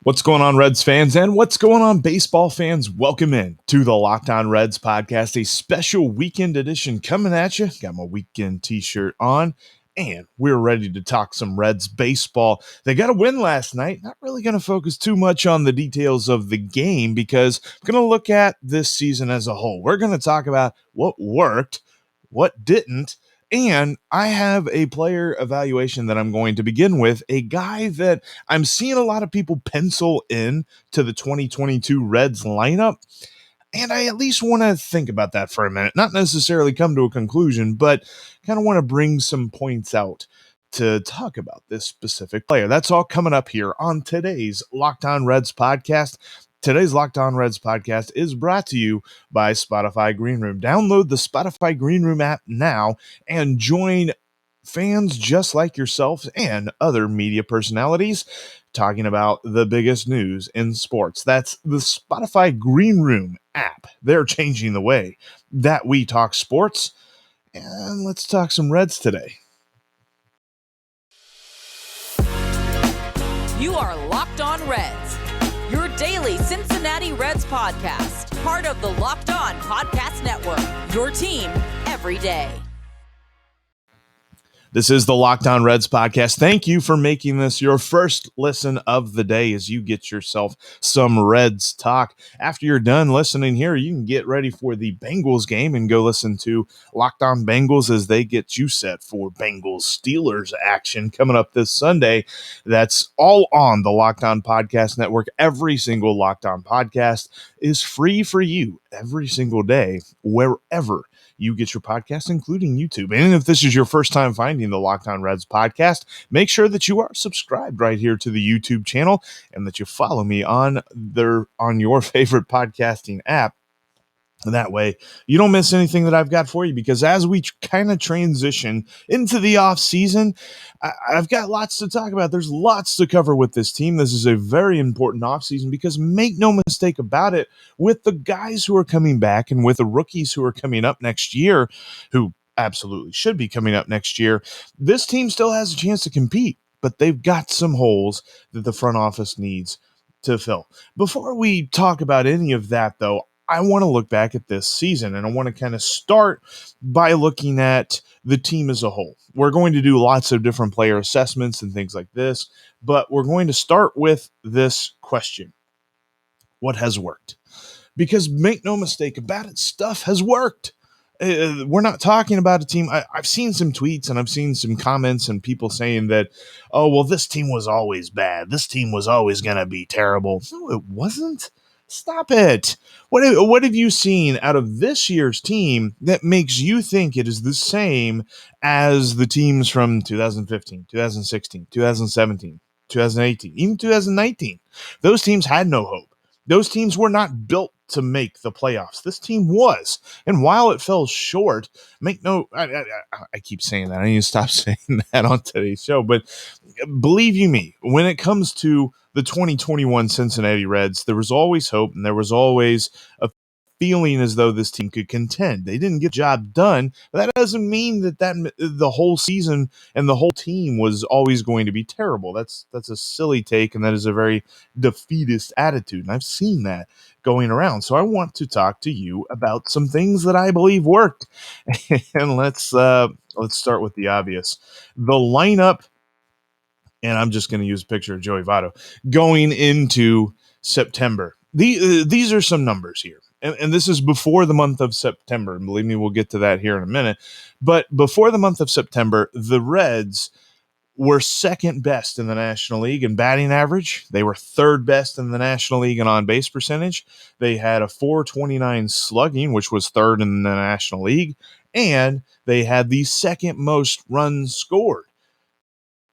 What's going on, Reds fans, and what's going on, baseball fans? Welcome in to the Locked On Reds podcast, a special weekend edition coming at you. Got my weekend t-shirt on, and we're ready to talk some Reds baseball. They got a win last night. Not really going to focus too much on the details of the game because I'm going to look at this season as a whole. We're going to talk about what worked, what didn't, and I have a player evaluation that I'm going to begin with, a guy that I'm seeing a lot of people pencil in to the 2022 Reds lineup. And I at least want to think about that for a minute, not necessarily come to a conclusion, but kind of want to bring some points out to talk about this specific player. That's all coming up here on today's Locked On Reds podcast. Today's Locked On Reds podcast is brought to you by Spotify Green Room. Download the Spotify Green Room app now and join fans just like yourselves and other media personalities talking about the biggest news in sports. That's the Spotify Green Room app. They're changing the way that we talk sports. And let's talk some Reds today. You are Locked On Reds, your daily Cincinnati Reds podcast, part of the Locked On Podcast Network, your team every day. This is the Locked On Reds podcast. Thank you for making this your first listen of the day as you get yourself some Reds talk. After you're done listening here, you can get ready for the Bengals game and go listen to Locked On Bengals as they get you set for Bengals Steelers action coming up this Sunday. That's all on the Locked On Podcast Network. Every single Locked On podcast is free for you every single day, wherever you get your podcast, including YouTube. And if this is your first time finding the Locked On Reds podcast, make sure that you are subscribed right here to the YouTube channel and that you follow me on your favorite podcasting app. And that way you don't miss anything that I've got for you, because as we kind of transition into the off season, I've got lots to talk about. There's lots to cover with this team. This is a very important off season because make no mistake about it, with the guys who are coming back and with the rookies who are coming up next year, who absolutely should be coming up next year, this team still has a chance to compete, but they've got some holes that the front office needs to fill. Before we talk about any of that, though, I want to look back at this season, and I want to kind of start by looking at the team as a whole. We're going to do lots of different player assessments and things like this, but we're going to start with this question: what has worked? Because make no mistake about it, stuff has worked. We're not talking about a team. I've seen some tweets and I've seen some comments and people saying that, oh, well, this team was always bad. This team was always going to be terrible. No, it wasn't. Stop it. What have you seen out of this year's team that makes you think it is the same as the teams from 2015, 2016, 2017, 2018, even 2019? Those teams had no hope. Those teams were not built to make the playoffs. This team was. And while it fell short, I keep saying that. I need to stop saying that on today's show. But believe you me, when it comes to the 2021 Cincinnati Reds, there was always hope, and there was always a feeling as though this team could contend. They didn't get the job done, but that doesn't mean that the whole season and the whole team was always going to be terrible. That's a silly take, and that is a very defeatist attitude, and I've seen that going around. So I want to talk to you about some things that I believe worked. And let's start with the obvious. The lineup, and I'm just going to use a picture of Joey Votto going into September. These are some numbers here. And this is before the month of September. And believe me, we'll get to that here in a minute. But before the month of September, the Reds were second best in the National League in batting average. They were third best in the National League in on-base percentage. They had a .429 slugging, which was third in the National League. And they had the second most runs scored,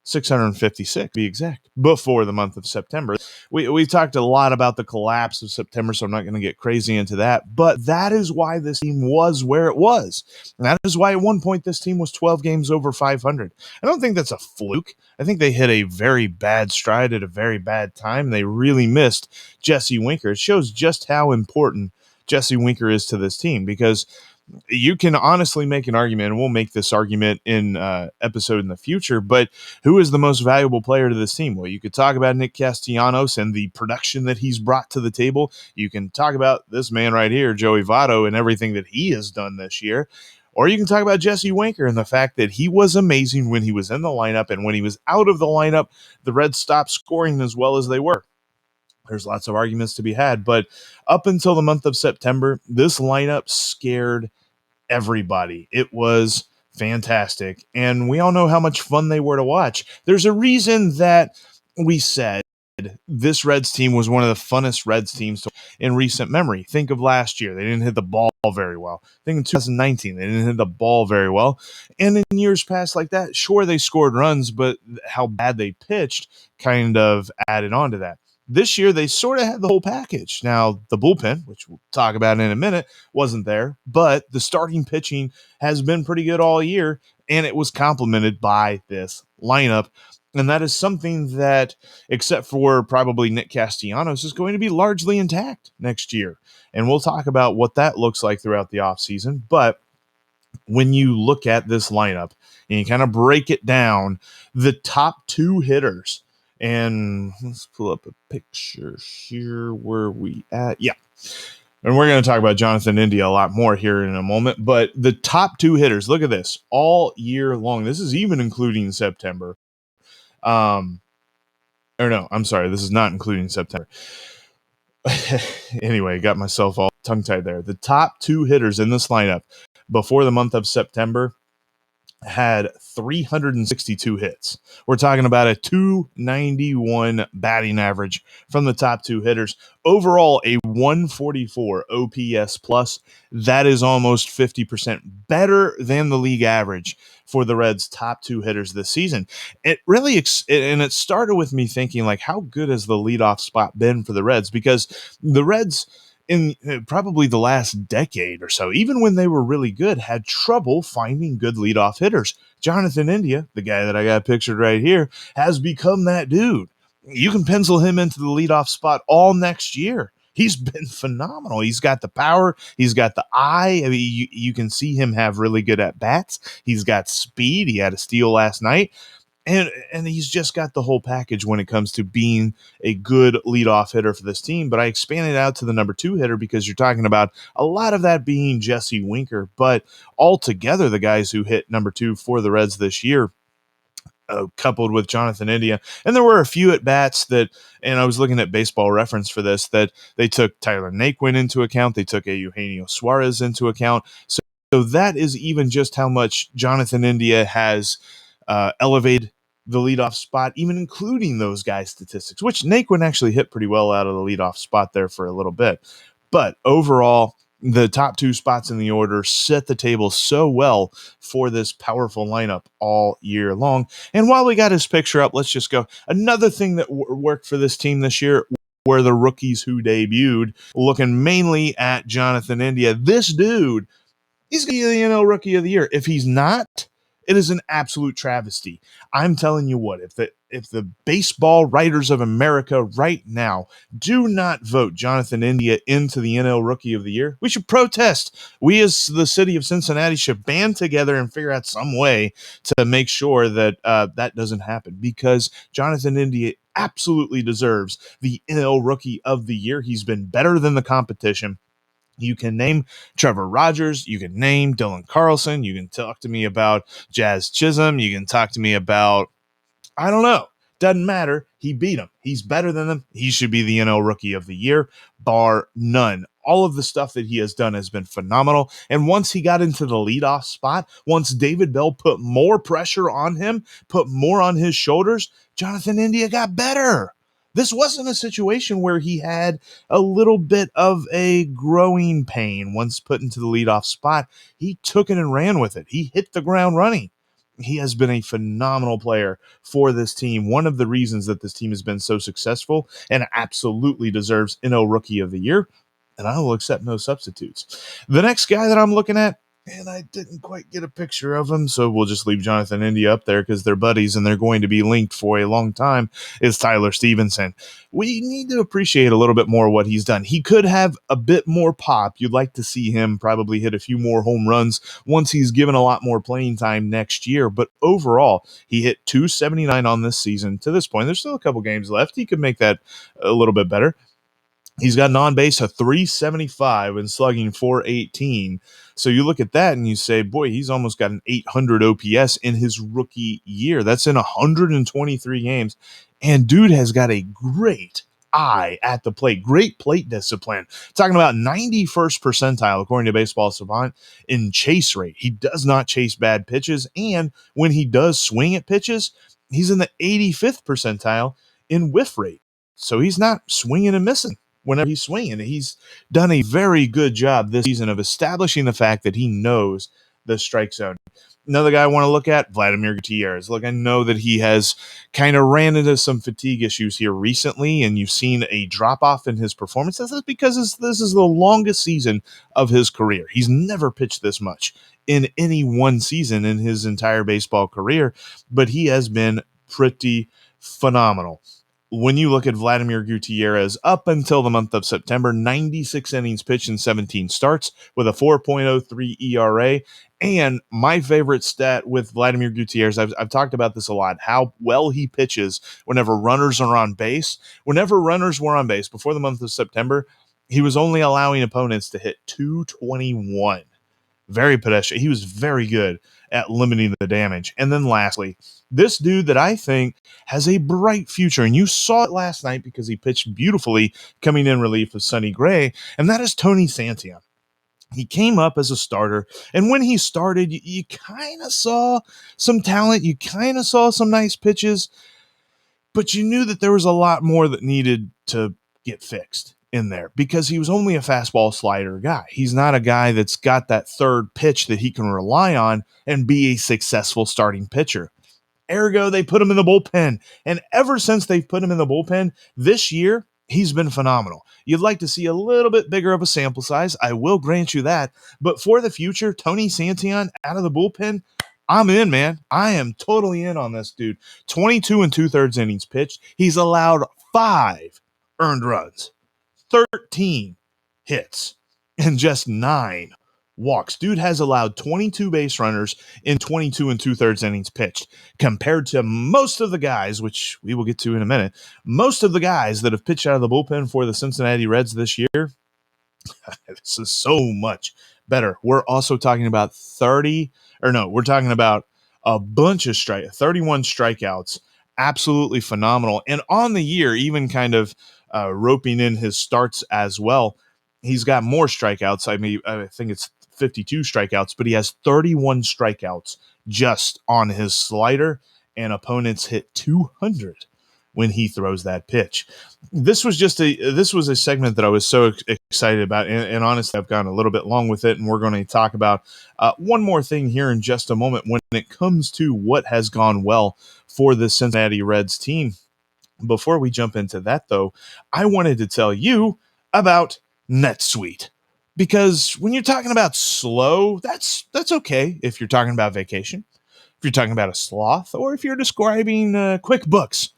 656 to be exact, before the month of September. We talked a lot about the collapse of September, so I'm not going to get crazy into that, but that is why this team was where it was. And that is why at one point this team was 12 games over 500. I don't think that's a fluke. I think they hit a very bad stride at a very bad time. They really missed Jesse Winker. It shows just how important Jesse Winker is to this team, because You can honestly make an argument, and we'll make this argument in episode in the future, but who is the most valuable player to this team? Well, you could talk about Nick Castellanos and the production that he's brought to the table. You can talk about this man right here, Joey Votto, and everything that he has done this year. Or you can talk about Jesse Winker and the fact that he was amazing when he was in the lineup, and when he was out of the lineup, the Reds stopped scoring as well as they were. There's lots of arguments to be had, but up until the month of September, this lineup scared everybody. It was fantastic, and we all know how much fun they were to watch. There's a reason that we said this Reds team was one of the funnest Reds teams in recent memory. Think of last year. They didn't hit the ball very well. Think in 2019. They didn't hit the ball very well. And in years past like that, sure, they scored runs, but how bad they pitched kind of added on to that. This year, they sort of had the whole package. Now, the bullpen, which we'll talk about in a minute, wasn't there, but the starting pitching has been pretty good all year, and it was complemented by this lineup. And that is something that, except for probably Nick Castellanos, is going to be largely intact next year. And we'll talk about what that looks like throughout the offseason. But when you look at this lineup and you kind of break it down, the top two hitters, and let's pull up a picture here. Where we at? Yeah. And we're going to talk about Jonathan India a lot more here in a moment. But the top two hitters, look at this, all year long. This is even including September. Or no, I'm sorry. This is not including September. Anyway, got myself all tongue-tied there. The top two hitters in this lineup before the month of September had 362 hits. We're talking about a 291 batting average from the top two hitters. Overall, a 144 OPS plus. That is almost 50% better than the league average for the Reds' top two hitters this season. It really, and it started with me thinking, like, how good has the leadoff spot been for the Reds? Because the Reds, in probably the last decade or so, even when they were really good, had trouble finding good leadoff hitters. Jonathan India, the guy that I got pictured right here, has become that dude. You can pencil him into the leadoff spot all next year. He's been phenomenal. He's got the power. He's got the eye. I mean, you can see him have really good at-bats. He's got speed. He had a steal last night. And he's just got the whole package when it comes to being a good leadoff hitter for this team. But I expanded out to the number two hitter because you're talking about a lot of that being Jesse Winker. But altogether, the guys who hit number two for the Reds this year, coupled with Jonathan India. And there were a few at-bats that, and I was looking at Baseball Reference for this, that they took Tyler Naquin into account. They took Eugenio Suarez into account. So that is even just how much Jonathan India has elevated the leadoff spot, even including those guys' statistics, which Naquin actually hit pretty well out of the leadoff spot there for a little bit. But overall, the top two spots in the order set the table so well for this powerful lineup all year long. And while we got his picture up, let's just go. Another thing that worked for this team this year were the rookies who debuted, looking mainly at Jonathan India. This dude, he's going to be the NL Rookie of the Year. If he's not, it is an absolute travesty. I'm telling you what, if the baseball writers of America right now do not vote Jonathan India into the NL Rookie of the Year, we should protest. We as the city of Cincinnati should band together and figure out some way to make sure that that doesn't happen, because Jonathan India absolutely deserves the NL Rookie of the Year. He's been better than the competition. You can name Trevor Rogers. You can name Dylan Carlson. You can talk to me about Jazz Chisholm. You can talk to me about, I don't know. Doesn't matter. He beat him. He's better than them. He should be the NL Rookie of the Year, bar none. All of the stuff that he has done has been phenomenal. And once he got into the leadoff spot, once David Bell put more pressure on him, put more on his shoulders, Jonathan India got better. This wasn't a situation where he had a little bit of a growing pain once put into the leadoff spot. He took it and ran with it. He hit the ground running. He has been a phenomenal player for this team. One of the reasons that this team has been so successful, and absolutely deserves NL Rookie of the Year. And I will accept no substitutes. The next guy that I'm looking at, and I didn't quite get a picture of him, so we'll just leave Jonathan India up there because they're buddies and they're going to be linked for a long time, is Tyler Stevenson. We need to appreciate a little bit more what he's done. He could have a bit more pop. You'd like to see him probably hit a few more home runs once he's given a lot more playing time next year, but overall, he hit 279 on this season. To this point, there's still a couple games left. He could make that a little bit better. He's got an on base of 375 and slugging 418. So you look at that and you say, boy, he's almost got an 800 OPS in his rookie year. That's in 123 games. And dude has got a great eye at the plate, great plate discipline. Talking about 91st percentile, according to Baseball Savant, in chase rate. He does not chase bad pitches. And when he does swing at pitches, he's in the 85th percentile in whiff rate. So he's not swinging and missing whenever he's swinging. He's done a very good job this season of establishing the fact that he knows the strike zone. Another guy I want to look at, Vladimir Gutierrez. Look, I know that he has kind of ran into some fatigue issues here recently, and you've seen a drop-off in his performance. This is because this is the longest season of his career. He's never pitched this much in any one season in his entire baseball career, but he has been pretty phenomenal. When you look at Vladimir Gutierrez up until the month of September, 96 innings pitched in 17 starts with a 4.03 ERA. And my favorite stat with Vladimir Gutierrez, I've talked about this a lot, how well he pitches whenever runners are on base. Whenever runners were on base before the month of September, he was only allowing opponents to hit 221. Very pedestrian. He was very good at limiting the damage. And then lastly, this dude that I think has a bright future, and you saw it last night because he pitched beautifully coming in relief of Sonny Gray, and that is Tony Santia. He came up as a starter, and when he started, you kind of saw some talent, you kind of saw some nice pitches, but you knew that there was a lot more that needed to get fixed in there because he was only a fastball slider guy. He's not a guy that's got that third pitch that he can rely on and be a successful starting pitcher. Ergo, they put him in the bullpen. And ever since they've put him in the bullpen this year, he's been phenomenal. You'd like to see a little bit bigger of a sample size. I will grant you that. But for the future, Tony Santion out of the bullpen, I'm in, man. I am totally in on this dude. 22 and 2/3 innings pitched. He's allowed 5 earned runs, 13 hits, and just 9 walks. Dude has allowed 22 base runners in 22 and 2/3 innings pitched, compared to most of the guys, which we will get to in a minute, most of the guys that have pitched out of the bullpen for the Cincinnati Reds this year. This is so much better. We're also talking about we're talking about a bunch of 31 strikeouts. Absolutely phenomenal. And on the year, even kind of roping in his starts as well, he's got more strikeouts. I think it's 52 strikeouts, but he has 31 strikeouts just on his slider, and opponents hit 200 when he throws that pitch. This was a segment that I was so excited about, and honestly, I've gone a little bit long with it, and we're going to talk about one more thing here in just a moment when it comes to what has gone well for the Cincinnati Reds team. Before we jump into that, though, I wanted to tell you about NetSuite. Because when you're talking about slow, that's okay if you're talking about vacation, if you're talking about a sloth, or if you're describing QuickBooks.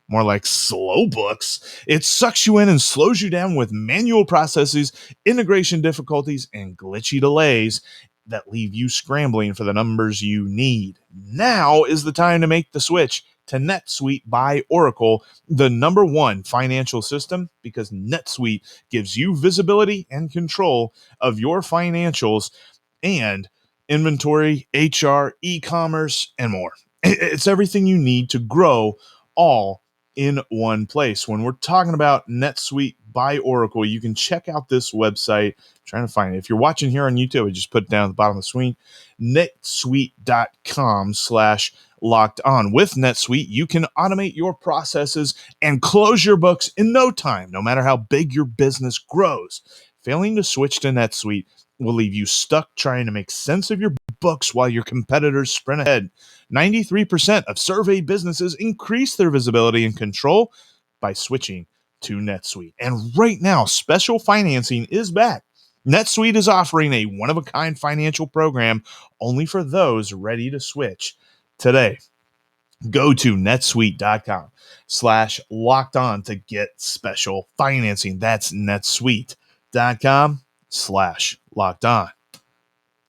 More like slow books. It sucks you in and slows you down with manual processes, integration difficulties, and glitchy delays that leave you scrambling for the numbers you need. Now is the time to make the switch to NetSuite by Oracle, the #1 financial system, because NetSuite gives you visibility and control of your financials and inventory, HR, e-commerce, and more. It's everything you need to grow all in one place. When we're talking about NetSuite by Oracle, you can check out this website. I'm trying to find it. If you're watching here on YouTube, I just put it down at the bottom of the screen, netsuite.com/locked on. With NetSuite, you can automate your processes and close your books in no time, no matter how big your business grows. Failing to switch to NetSuite will leave you stuck trying to make sense of your books while your competitors sprint ahead. 93% of surveyed businesses increase their visibility and control by switching to NetSuite. And right now, special financing is back. NetSuite is offering a one-of-a-kind financial program only for those ready to switch today. Go to netsuite.com/locked-on to get special financing. That's netsuite.com/locked-on.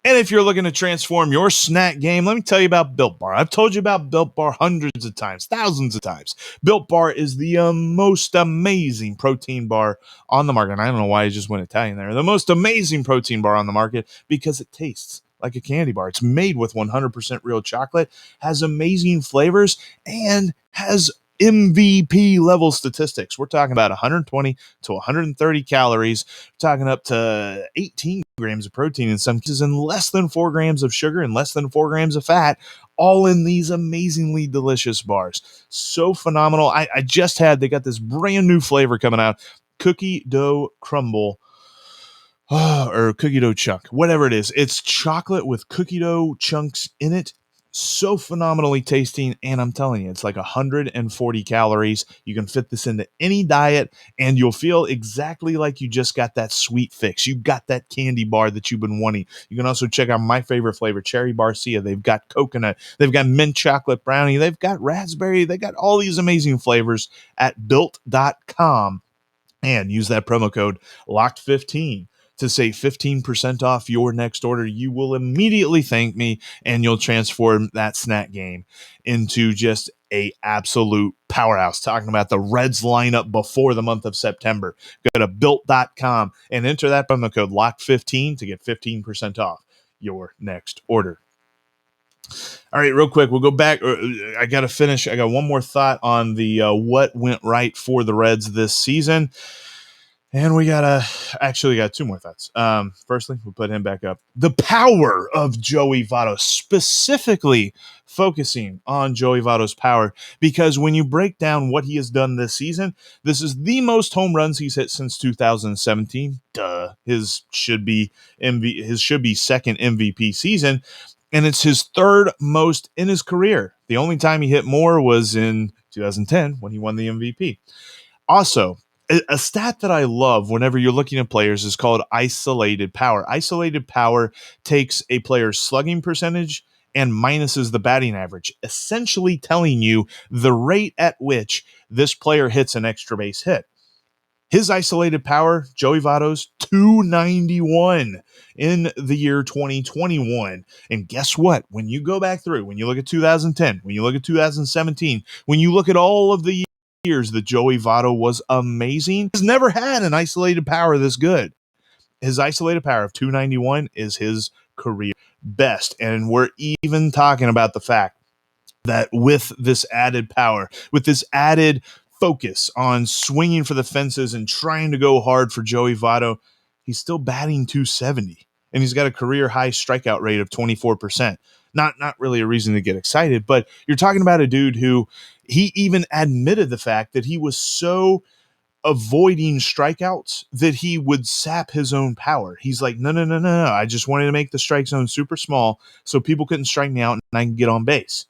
And if you're looking to transform your snack game, let me tell you about Built Bar. I've told you about Built Bar hundreds of times, thousands of times. Built Bar is the most amazing protein bar on the market. And I don't know why I just went Italian there. The most amazing protein bar on the market because it tastes like a candy bar. It's made with 100% real chocolate, has amazing flavors, and has MVP level statistics. We're talking about 120 to 130 calories. We're talking up to 18 grams of protein in some cases, and less than 4 grams of sugar and less than 4 grams of fat, all in these amazingly delicious bars. So phenomenal. I just had, they got this brand new flavor coming out, cookie dough crumble. Or cookie dough chunk, whatever it is. It's chocolate with cookie dough chunks in it. So phenomenally tasting. And I'm telling you, it's like 140 calories. You can fit this into any diet and you'll feel exactly like you just got that sweet fix. You got that candy bar that you've been wanting. You can also check out my favorite flavor, Cherry Barcia. They've got coconut. They've got mint chocolate brownie. They've got raspberry. They got all these amazing flavors at built.com. And use that promo code LOCKED15 to save 15% off your next order. You will immediately thank me, and you'll transform that snack game into just a absolute powerhouse. Talking about the Reds lineup before the month of September. Go to built.com and enter that promo code LOCKED15 to get 15% off your next order. All right, real quick, we'll go back. I got to finish. I got one more thought on the what went right for the Reds this season. And we got two more thoughts. Firstly, we'll put him back up. The power of Joey Votto, specifically focusing on Joey Votto's power, because when you break down what he has done this season, this is the most home runs he's hit since 2017. His should be second MVP season, and it's his third most in his career. The only time he hit more was in 2010 when he won the MVP. Also, a stat that I love whenever you're looking at players is called isolated power. Isolated power takes a player's slugging percentage and minuses the batting average, essentially telling you the rate at which this player hits an extra base hit. His isolated power, Joey Votto's 291 in the year 2021. And guess what? When you go back through, when you look at 2010, when you look at 2017, when you look at all of the years that Joey Votto was amazing, he's never had an isolated power this good. His isolated power of 291 is his career best. And we're even talking about the fact that with this added power, with this added focus on swinging for the fences and trying to go hard for Joey Votto, he's still batting 270. And he's got a career high strikeout rate of 24%. Not really a reason to get excited, but you're talking about a dude who he even admitted the fact that he was so avoiding strikeouts that he would sap his own power. He's like, no. I just wanted to make the strike zone super small so people couldn't strike me out and I can get on base.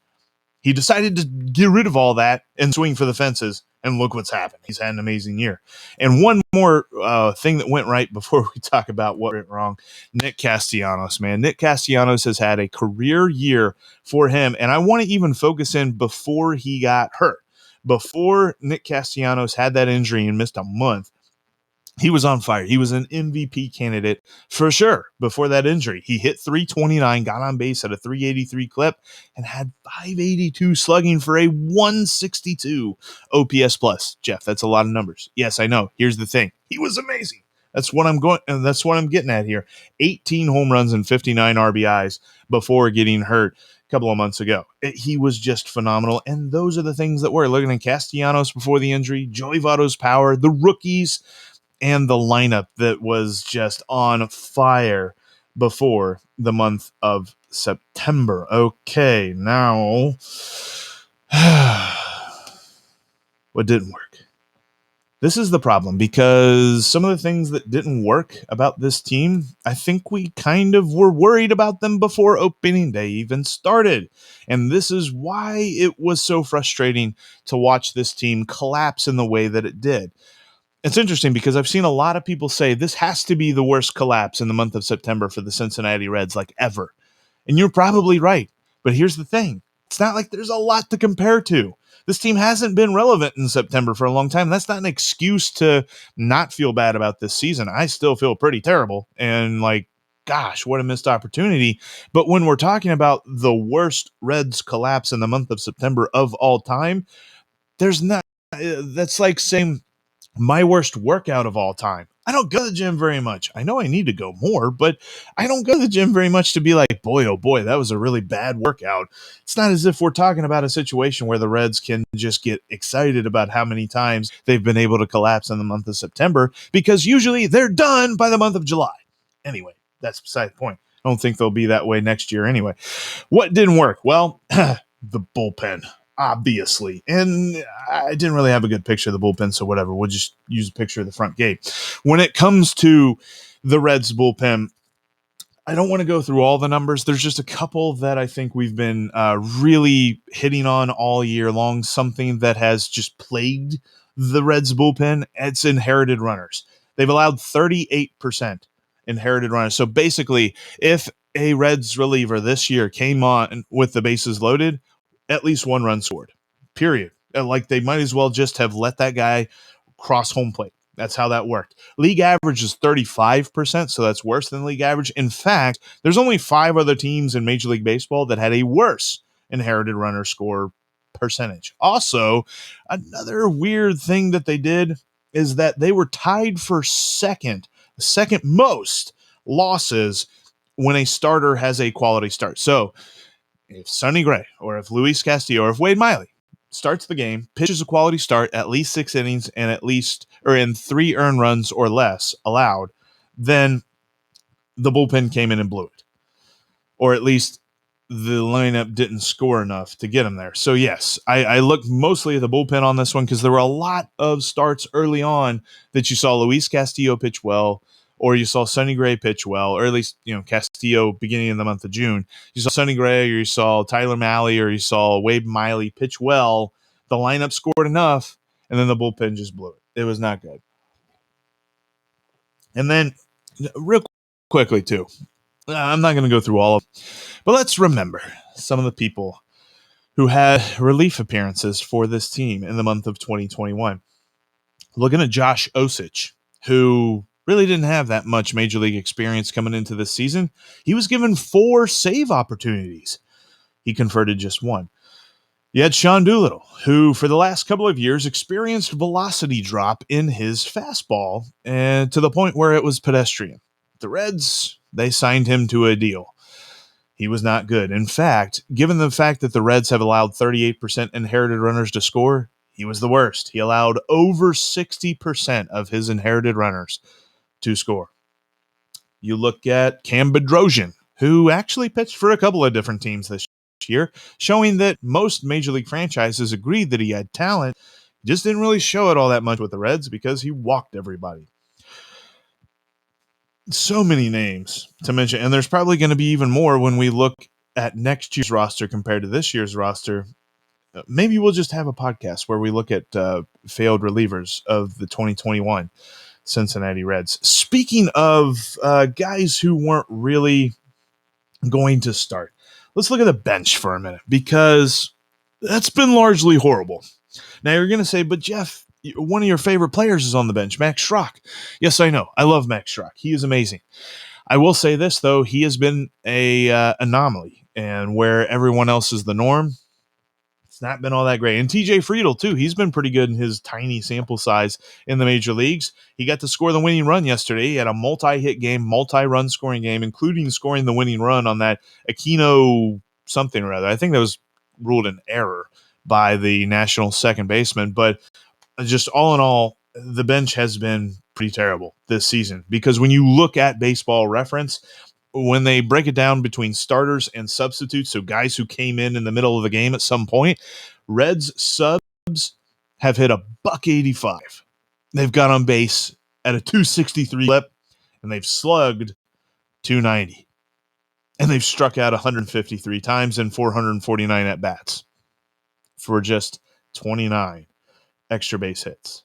He decided to get rid of all that and swing for the fences, and look what's happened. He's had an amazing year. And one more thing that went right before we talk about what went wrong, Nick Castellanos, man. Nick Castellanos has had a career year for him, and I want to even focus in before he got hurt. Before Nick Castellanos had that injury and missed a month, he was on fire. He was an MVP candidate for sure before that injury. He hit 329, got on base at a 383 clip, and had 582 slugging for a 162 OPS plus. Jeff, that's a lot of numbers. Yes, I know. Here's the thing. He was amazing. That's what I'm getting at here. 18 home runs and 59 RBIs before getting hurt a couple of months ago. He was just phenomenal. And those are the things that we're looking at. Castellanos before the injury, Joey Votto's power, the rookies, and the lineup that was just on fire before the month of September. Okay, now what didn't work? This is the problem, because some of the things that didn't work about this team, I think we kind of were worried about them before opening day even started. And this is why it was so frustrating to watch this team collapse in the way that it did. It's interesting because I've seen a lot of people say this has to be the worst collapse in the month of September for the Cincinnati Reds, like ever. And you're probably right. But here's the thing. It's not like there's a lot to compare to. This team hasn't been relevant in September for a long time. That's not an excuse to not feel bad about this season. I still feel pretty terrible. And like, gosh, what a missed opportunity. But when we're talking about the worst Reds collapse in the month of September of all time, there's not, that's like saying my worst workout of all time. I don't go to the gym very much. I know I need to go more, but I don't go to the gym very much to be like, boy, oh boy, that was a really bad workout. It's not as if we're talking about a situation where the Reds can just get excited about how many times they've been able to collapse in the month of September, because usually they're done by the month of July. Anyway, that's beside the point. I don't think they'll be that way next year anyway. What didn't work? Well, the bullpen, obviously. And I didn't really have a good picture of the bullpen, so whatever. We'll just use a picture of the front gate. When it comes to the Reds bullpen, I don't want to go through all the numbers. There's just a couple that I think we've been really hitting on all year long, something that has just plagued the Reds bullpen. It's inherited runners. They've allowed 38% inherited runners. So basically, if a Reds reliever this year came on with the bases loaded, at least one run scored, period. Like they might as well just have let that guy cross home plate. That's how that worked. League average is 35%, so that's worse than league average. In fact, there's only 5 other teams in Major League Baseball that had a worse inherited runner score percentage. Also, another weird thing that they did is that they were tied for second most losses when a starter has a quality start. So if Sonny Gray or if Luis Castillo or if Wade Miley starts the game, pitches a quality start, at least 6 innings and at least or in 3 earned runs or less allowed, then the bullpen came in and blew it. Or at least the lineup didn't score enough to get him there. So yes, I looked mostly at the bullpen on this one because there were a lot of starts early on that you saw Luis Castillo pitch well, or you saw Sonny Gray pitch well, or at least, Castillo beginning of the month of June. You saw Sonny Gray, or you saw Tyler Mahle, or you saw Wade Miley pitch well. The lineup scored enough, and then the bullpen just blew it. It was not good. And then, real quickly, too, I'm not going to go through all of them, but let's remember some of the people who had relief appearances for this team in the month of 2021. Looking at Josh Osich, who really didn't have that much major league experience coming into this season. He was given 4 save opportunities. He converted just 1. You had Sean Doolittle, who for the last couple of years experienced velocity drop in his fastball, and to the point where it was pedestrian. The Reds, they signed him to a deal. He was not good. In fact, given the fact that the Reds have allowed 38% inherited runners to score, he was the worst. He allowed over 60% of his inherited runners to score. You look at Cam Bedrosian, who actually pitched for a couple of different teams this year, showing that most major league franchises agreed that he had talent. He just didn't really show it all that much with the Reds because he walked everybody. So many names to mention, and there's probably going to be even more when we look at next year's roster compared to this year's roster. Maybe we'll just have a podcast where we look at failed relievers of the 2021 Cincinnati Reds. Speaking of guys who weren't really going to start, let's look at the bench for a minute, because that's been largely horrible. Now you're going to say, but Jeff, one of your favorite players is on the bench, Max Schrock. Yes, I know. I love Max Schrock. He is amazing. I will say this, though. He has been a anomaly, and where everyone else is the norm, it's not been all that great. And TJ Friedel, too. He's been pretty good in his tiny sample size in the major leagues. He got to score the winning run yesterday. He had a multi-hit game, multi-run scoring game, including scoring the winning run on that Aquino something or other. I think that was ruled an error by the national second baseman. But just all in all, the bench has been pretty terrible this season, because when you look at Baseball Reference, when they break it down between starters and substitutes, so guys who came in the middle of the game at some point, Reds subs have hit a $185. They've got on base at a 263 clip, and they've slugged 290. And they've struck out 153 times and 449 at bats for just 29 extra base hits.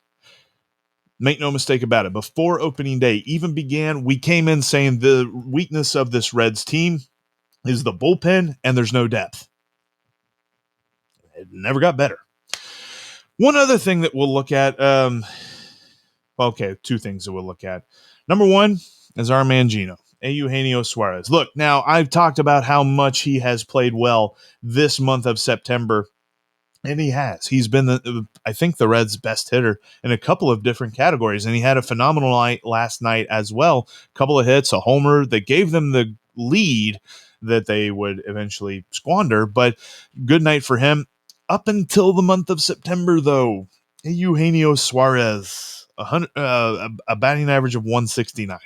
Make no mistake about it. Before opening day even began, we came in saying the weakness of this Reds team is the bullpen and there's no depth. It never got better. One other thing that we'll look at, two things that we'll look at. Number one is our man Gino, Eugenio Suarez. Look, now I've talked about how much he has played well this month of September, and he has. He's been, I think, the Reds' best hitter in a couple of different categories, and he had a phenomenal night last night as well. A couple of hits, a homer that gave them the lead that they would eventually squander, but good night for him. Up until the month of September, though, Eugenio Suarez, a batting average of 169.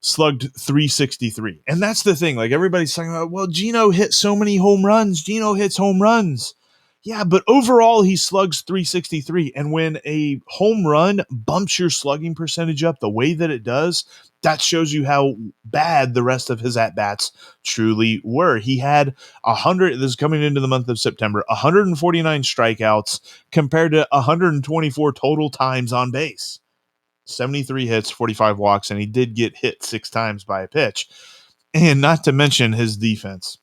Slugged 363. And that's the thing. Like, everybody's talking about, well, Gino hit so many home runs. Gino hits home runs. Yeah, but overall, he slugs 363. And when a home run bumps your slugging percentage up the way that it does, that shows you how bad the rest of his at-bats truly were. He had 100, this is coming into the month of September, 149 strikeouts compared to 124 total times on base. 73 hits, 45 walks, and he did get hit 6 times by a pitch. And not to mention his defense.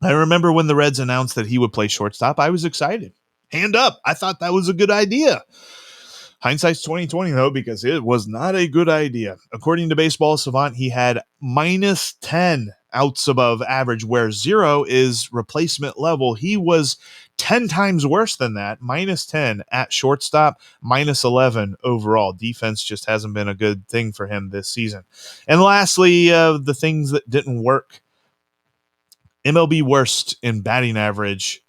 I remember when the Reds announced that he would play shortstop, I was excited. Hand up. I thought that was a good idea. Hindsight's 2020, though, because it was not a good idea. According to Baseball Savant, he had minus 10 outs above average, where 0 is replacement level. He was 10 times worse than that, minus 10 at shortstop, minus 11 overall. Defense just hasn't been a good thing for him this season. And lastly, the things that didn't work. MLB worst in batting average.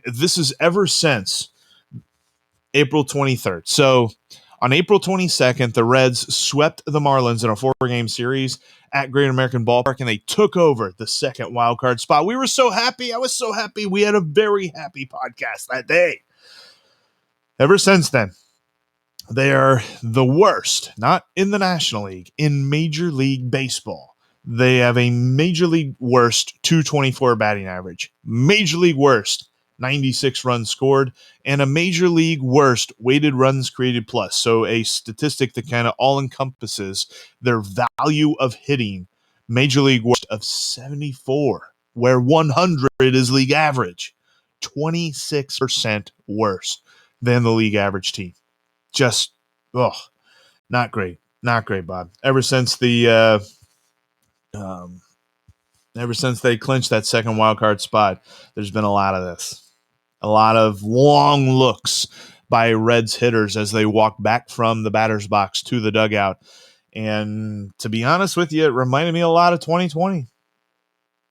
This is ever since April 23rd. So on April 22nd, the Reds swept the Marlins in a 4-game series at Great American Ballpark, and they took over the second wild card spot. We were so happy. I was so happy. We had a very happy podcast that day. Ever since then, they are the worst, not in the National League, in Major League Baseball. They have a Major League worst 224 batting average, Major League worst 96 runs scored, and a Major League worst weighted runs created plus. So a statistic that kind of all encompasses their value of hitting. Major League worst of 74, where 100 is league average. 26% worse than the league average team. Just, not great. Not great, Bob. Ever since they clinched that second wild card spot, there's been a lot of this. A lot of long looks by Reds hitters as they walk back from the batter's box to the dugout. And to be honest with you, it reminded me a lot of 2020.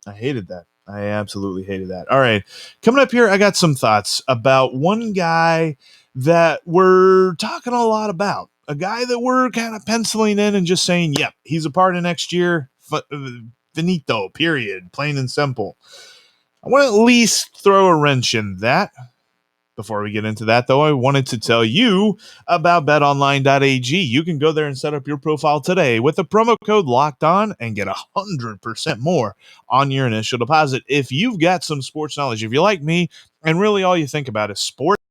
I hated that. I absolutely hated that. All right. Coming up here, I got some thoughts about one guy that we're talking a lot about. A guy that we're kind of penciling in and just saying, yep, he's a part of next year. Finito, period. Plain and simple. I want to at least throw a wrench in that. Before we get into that, though, I wanted to tell you about betonline.ag. You can go there and set up your profile today with the promo code Locked On and get 100% more on your initial deposit. If you've got some sports knowledge, if you're like me, and really all you think about is sports,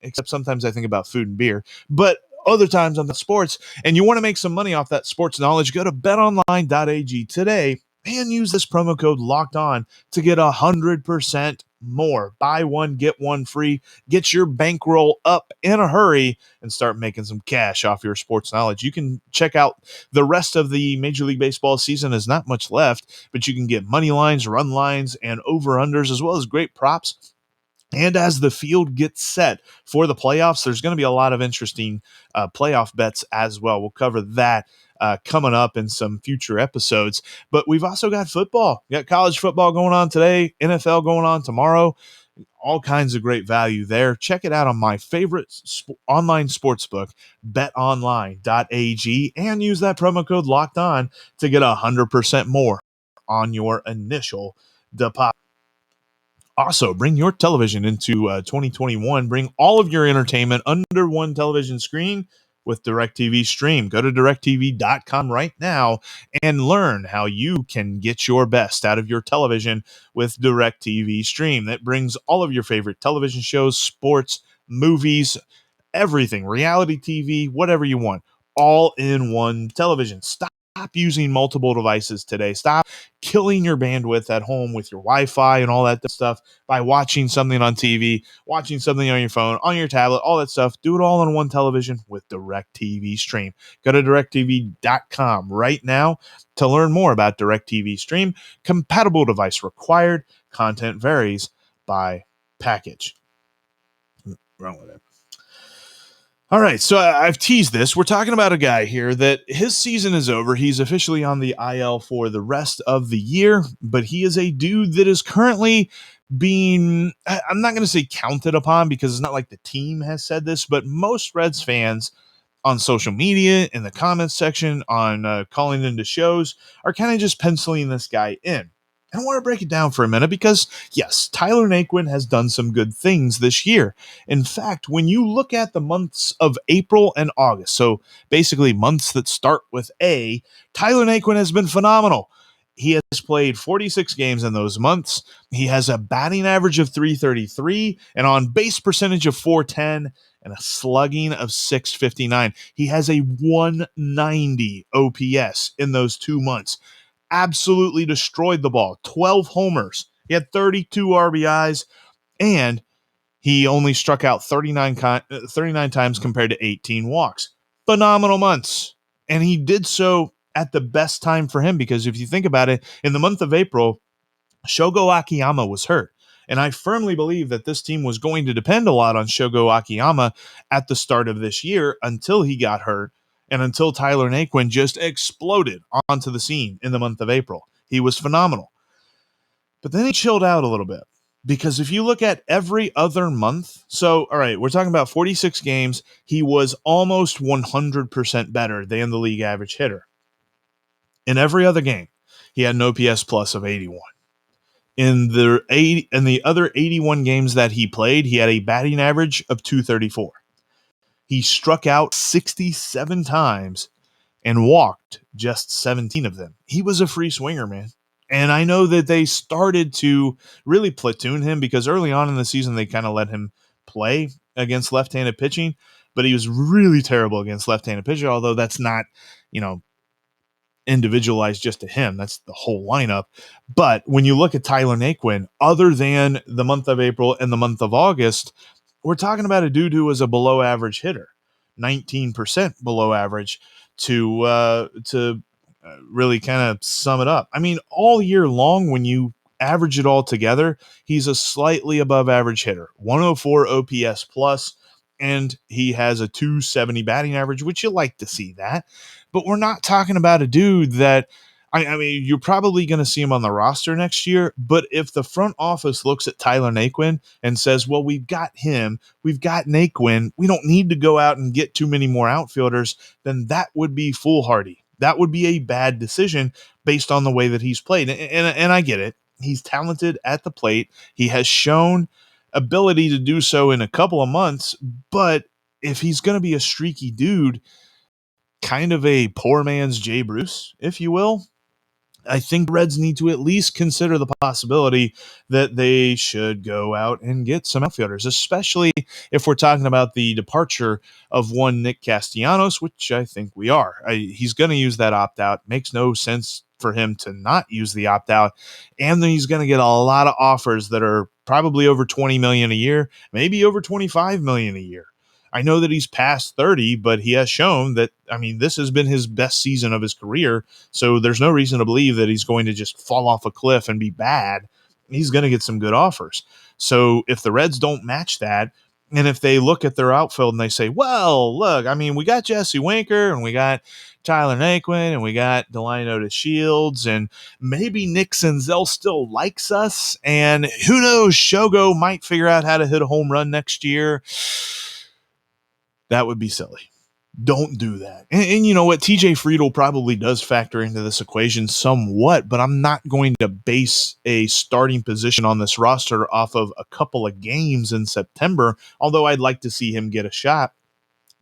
except sometimes I think about food and beer, but other times on the sports, and you want to make some money off that sports knowledge, go to betonline.ag today and use this promo code Locked On to get 100% more. Buy one, get one free. Get your bankroll up in a hurry and start making some cash off your sports knowledge. You can check out the rest of the Major League Baseball season. Is not much left, but you can get money lines, run lines, and over-unders, as well as great props. And as the field gets set for the playoffs, there's going to be a lot of interesting playoff bets as well. We'll cover that coming up in some future episodes. But we've also got football. We got college football going on today, NFL going on tomorrow. All kinds of great value there. Check it out on my favorite online sportsbook, betonline.ag, and use that promo code Locked On to get 100% more on your initial deposit. Also, bring your television into 2021. Bring all of your entertainment under one television screen with DirecTV Stream. Go to directv.com right now and learn how you can get your best out of your television with DirecTV Stream. That brings all of your favorite television shows, sports, movies, everything, reality TV, whatever you want, all in one television. Stop using multiple devices today. Stop killing your bandwidth at home with your Wi-Fi and all that stuff by watching something on TV, watching something on your phone, on your tablet, all that stuff. Do it all on one television with DirecTV Stream. Go to directv.com right now to learn more about DirecTV Stream. Compatible device required. Content varies by package. Wrong with it. All right, so I've teased this. We're talking about a guy here that his season is over. He's officially on the IL for the rest of the year, but he is a dude that is currently being, I'm not going to say counted upon because it's not like the team has said this, but most Reds fans on social media, in the comments section, on calling into shows, are kind of just penciling this guy in. I want to break it down for a minute because, yes, Tyler Naquin has done some good things this year. In fact, when you look at the months of April and August, so basically months that start with A, Tyler Naquin has been phenomenal. He has played 46 games in those months. He has a batting average of 333, an on-base percentage of 410, and a slugging of 659. He has a 190 OPS in those 2 months. Absolutely destroyed the ball. 12 homers. He had 32 RBIs, and he only struck out 39 times compared to 18 walks. Phenomenal months. And he did so at the best time for him because if you think about it, in the month of April, Shogo Akiyama was hurt. And I firmly believe that this team was going to depend a lot on Shogo Akiyama at the start of this year until he got hurt and until Tyler Naquin just exploded onto the scene in the month of April. He was phenomenal. But then he chilled out a little bit because if you look at every other month, so, all right, we're talking about 46 games. He was almost 100% better than the league average hitter. In every other game, he had an OPS plus of 81. In the other 81 games that he played, he had a batting average of 234. He struck out 67 times and walked just 17 of them. He was a free swinger, man. And I know that they started to really platoon him because early on in the season, they kind of let him play against left-handed pitching, but he was really terrible against left-handed pitching, although that's not, individualized just to him. That's the whole lineup. But when you look at Tyler Naquin, other than the month of April and the month of August, we're talking about a dude who was a below average hitter, 19% below average to really kind of sum it up. I mean, all year long, when you average it all together, he's a slightly above average hitter, 104 OPS plus, and he has a 270 batting average, which you like to see that. But we're not talking about a dude that, I mean, you're probably going to see him on the roster next year. But if the front office looks at Tyler Naquin and says, well, we've got him, we've got Naquin, we don't need to go out and get too many more outfielders, then that would be foolhardy. That would be a bad decision based on the way that he's played. And I get it. He's talented at the plate. He has shown ability to do so in a couple of months. But if he's going to be a streaky dude, kind of a poor man's Jay Bruce, if you will, I think the Reds need to at least consider the possibility that they should go out and get some outfielders, especially if we're talking about the departure of one Nick Castellanos, which I think we are. He's going to use that opt-out. Makes no sense for him to not use the opt-out. And then he's going to get a lot of offers that are probably over $20 million a year, maybe over $25 million a year. I know that he's past 30, but he has shown that, I mean, this has been his best season of his career. So there's no reason to believe that he's going to just fall off a cliff and be bad. He's going to get some good offers. So if the Reds don't match that, and if they look at their outfield and they say, well, look, I mean, we got Jesse Winker and we got Tyler Naquin and we got Delino to Shields and maybe Nick Senzel still likes us. And who knows, Shogo might figure out how to hit a home run next year. That would be silly. Don't do that. And you know what? TJ Friedl probably does factor into this equation somewhat, but I'm not going to base a starting position on this roster off of a couple of games in September, although I'd like to see him get a shot.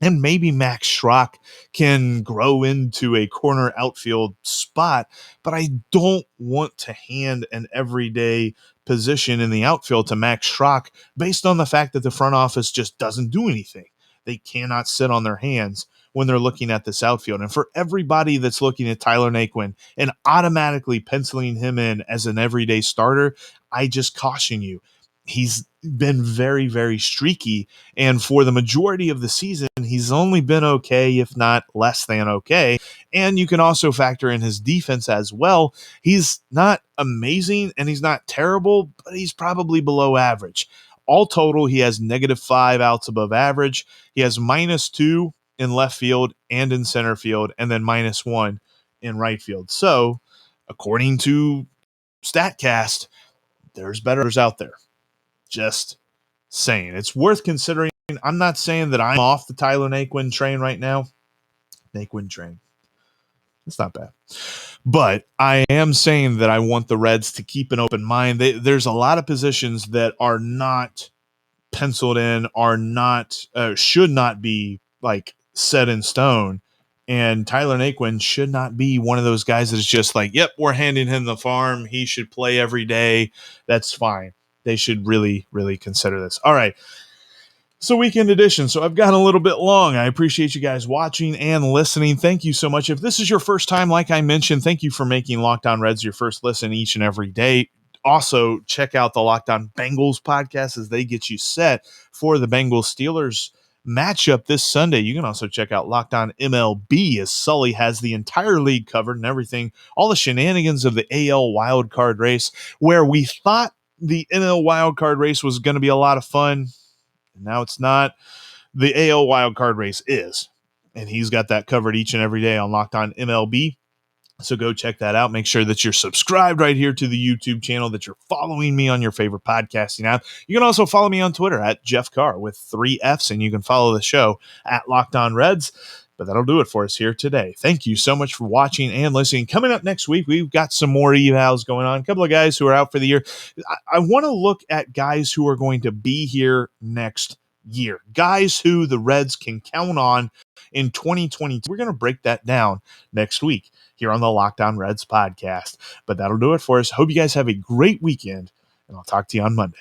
And maybe Max Schrock can grow into a corner outfield spot, but I don't want to hand an everyday position in the outfield to Max Schrock based on the fact that the front office just doesn't do anything. they cannot sit on their hands when they're looking at this outfield. And for everybody that's looking at Tyler Naquin and automatically penciling him in as an everyday starter, I just caution you. He's been very, very streaky. And for the majority of the season, he's only been okay, if not less than okay. And you can also factor in his defense as well. He's not amazing and he's not terrible, but he's probably below average. All total, he has -5 outs above average. He has -2 in left field and in center field, and then -1 in right field. So, according to StatCast, there's betters out there. Just saying. It's worth considering. I'm not saying that I'm off the Tyler Naquin train right now. Naquin train. It's not bad. But I am saying that I want the Reds to keep an open mind. There's a lot of positions that are not penciled in, are not, should not be like set in stone. And Tyler Naquin should not be one of those guys that's just like, yep, we're handing him the farm. He should play every day. That's fine. They should really, really consider this. All right. So weekend edition. So I've gone a little bit long. I appreciate you guys watching and listening. Thank you so much. If this is your first time, like I mentioned, thank you for making Locked On Reds your first listen each and every day. Also, check out the Locked On Bengals podcast as they get you set for the Bengals-Steelers matchup this Sunday. You can also check out Locked On MLB as Sully has the entire league covered and everything, all the shenanigans of the AL wildcard race, where we thought the NL wildcard race was going to be a lot of fun. Now it's not. The AL wildcard race is. And he's got that covered each and every day on Locked On MLB. So go check that out. Make sure that you're subscribed right here to the YouTube channel, that you're following me on your favorite podcasting app. You can also follow me on Twitter at Jeff Carr with 3 Fs, and you can follow the show at Locked On Reds. But that'll do it for us here today. Thank you so much for watching and listening. Coming up next week, we've got some more evals going on. A couple of guys who are out for the year. I want to look at guys who are going to be here next year. Guys who the Reds can count on in 2022. We're going to break that down next week here on the Locked On Reds podcast. But that'll do it for us. Hope you guys have a great weekend, and I'll talk to you on Monday.